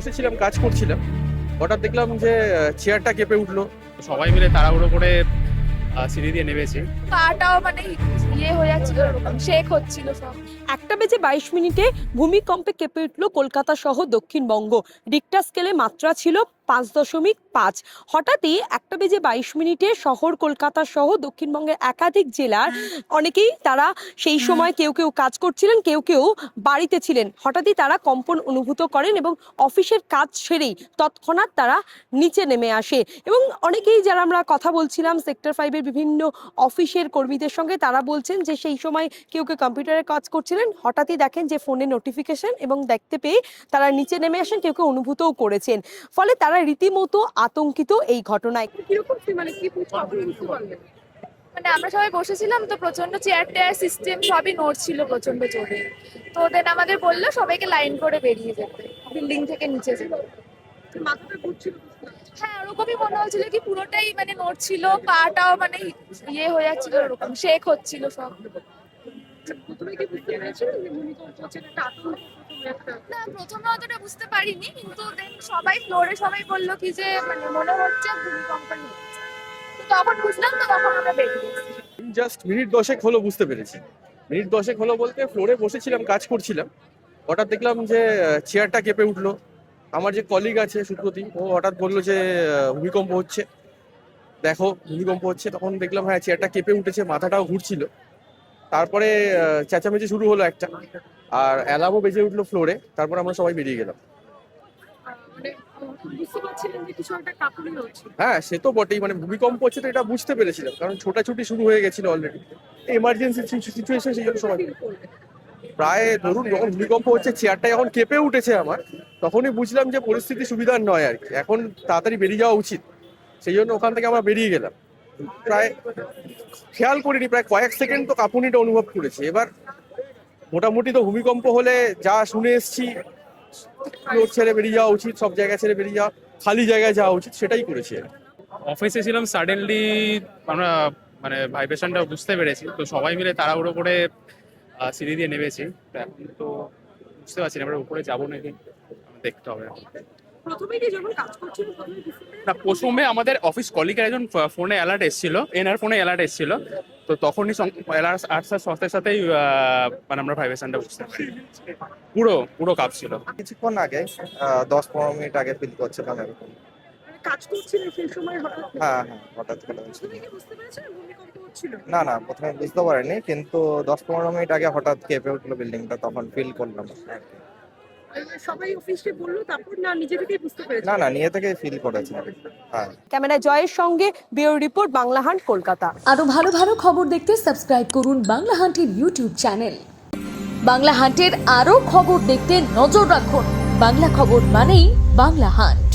বসেছিলাম, কাজ করছিলাম, হঠাৎ দেখলাম যে চেয়ারটা কেঁপে উঠলো। সবাই মিলে তাড়াহুড়ো করে সিঁড়ি দিয়ে নেমেছি। পাটাও মানে ইয়ে হয়ে যাচ্ছিল, এরকম শেক হচ্ছিল সব। 1:22 ভূমিকম্পে কেঁপে উঠল কলকাতা সহ দক্ষিণবঙ্গ। রিক্টার স্কেলে মাত্রা ছিল 5.5। হঠাৎই 1:22 শহর কলকাতা সহ দক্ষিণবঙ্গের একাধিক জেলার অনেকেই তারা সেই সময় কেউ কেউ কাজ করছিলেন, কেউ কেউ বাড়িতে ছিলেন। হঠাৎই তারা কম্পন অনুভূত করেন এবং অফিসের কাজ সেরেই তৎক্ষণাৎ তারা নিচে নেমে আসে। এবং অনেকেই যারা আমরা কথা বলছিলাম সেক্টর 5-এর বিভিন্ন অফিসের কর্মীদের সঙ্গে, তারা বলছেন যে সেই সময় কেউ কেউ কম্পিউটারে কাজ করছিলেন, হঠাৎই দেখেন যে ফোনে নোটিফিকেশন এবং দেখতে পেয়ে তারা নিচে নেমে আসেন, কেউ কেউ অনুভূতও করেছেন। ফলে তারা রীতিমতো আতঙ্কিত এই ঘটনায়। মানে আমরা সবাই বসেছিলাম তো প্রচন্ড চেয়ার টেয়ার সিস্টেম সবই নড়ছিল প্রচন্ড জোরে। তো ওদের আমাদের বললো সবাইকে লাইন করে বেরিয়ে যেতে, বিল্ডিং থেকে নিচে যেতে। হ্যাঁ, ওরকমই মনে হচ্ছিল কি পুরোটাই মানে নড়ছিল, পাটাও মানে ইয়ে হয়ে যাচ্ছিল, ওরকম শেক হচ্ছিল সব। না, প্রথমে অতটা বুঝতে পারিনি, কিন্তু দেন সবাই ফ্লোরে সবাই বললো কি যে মানে মনে হচ্ছে ভূমিকম্প হচ্ছে। তো তখন বুঝলাম, তো তখন আমরা বেরিয়ে গেছি। জাস্ট মিনিট 10 হলো বুঝতে পেরেছি। মিনিট 10 হলো বলতে ফ্লোরে বসেছিলাম, কাজ করছিলাম, হঠাৎ দেখলাম যে চেয়ারটা কেঁপে উঠলো। আমার যে কলিগ আছে সুপ্রতি, ও হঠাৎ বললো যে ভূমিকম্প হচ্ছে, দেখো ভূমিকম্প হচ্ছে। তখন দেখলাম হ্যাঁ চেয়ারটা কেঁপে উঠেছে, মাথাটাও ঘুরছিল। তারপরে চেঁচামেচি শুরু হলো একটা, আর অ্যালার্মও বেজে উঠলো ফ্লোরে। তারপর আমরা সবাই বেরিয়ে গেলাম। হ্যাঁ, সে তো বটেই, মানে ভূমিকম্প হচ্ছে তো এটা বুঝতে পেরেছিলাম, কারণ ছোটাছুটি শুরু হয়ে গেছিল অলরেডি। এমার্জেন্সি সিচুয়েশন, সেই জন্য সবাই প্রায় ধরুন যখন ভূমিকম্প হচ্ছে চেয়ারটা যখন কেঁপে উঠেছে আমার, তখনই বুঝলাম যে পরিস্থিতি সুবিধার নয় আর কি, এখন তাড়াতাড়ি বেরিয়ে যাওয়া উচিত। সেই জন্য ওখান থেকে আমরা বেরিয়ে গেলাম। প্রায় খেয়াল করিনি, প্রায় কয়েক সেকেন্ড তো কাঁপুনিটা অনুভব করেছি। এবার মোটামুটি তো ভূমিকম্প হলে যা শুনে এসছি, ফ্লোর ছেড়ে বেরিয়ে যাওয়া উচিত, সব জায়গা ছেড়ে বেরিয়ে যাওয়া, খালি জায়গায় যাওয়া উচিত, সেটাই করেছি। অফিসে ছিলাম, সাডেনলি আমরা মানে ভাইব্রেশনটা বুঝতে পেরেছি, তো সবাই মিলে তাড়াহুড়ো করে সিঁড়ি দিয়ে নেমেছি। তো এখন তো বুঝতে পারছি না আমরা উপরে যাবো নাকি, দেখতে হবে। না, প্রথমে আমাদের অফিস কলিগের একজন ফোনে অ্যালার্ট এসেছিল, এনার ফোনে অ্যালার্ট এসেছিল, তো তখনই অ্যালার্ট আসার সাথে সাথেই মানে আমরা ভাইব্রেশনটা বুঝতে পারি। পুরো পুরো কাঁপছিল। কিছুক্ষণ আগে 10-15 মিনিট আগে ফিল করছিলাম এরকম। কাজ করছিলেন সেই সময় হঠাৎ হ্যাঁ হ্যাঁ, হঠাৎ করে হয়েছিল। বুঝতে পেরেছেন ভূমিকম্প হচ্ছিল? না না, প্রথমে বুঝতে পারিনি, কিন্তু 10-15 মিনিট আগে হঠাৎ কেঁপে উঠলো বিল্ডিংটা, তখন ফিল করলাম আর কি। সবাই অফিসে বললো, তারপর না নিজে থেকেই বুঝতে পেরেছেন? না না, নিজে থেকেই ফিল করেছি। হ্যাঁ। ক্যামেরায় জয়ের সঙ্গে bureau report, Bangla hunt, Kolkata. আরো ভালো ভালো খবর দেখতে সাবস্ক্রাইব করুন বাংলা হান্টের ইউটিউব চ্যানেল। বাংলা হান্টের আরো খবর দেখতে নজর রাখুন। বাংলা খবর মানেই বাংলা হান্ট।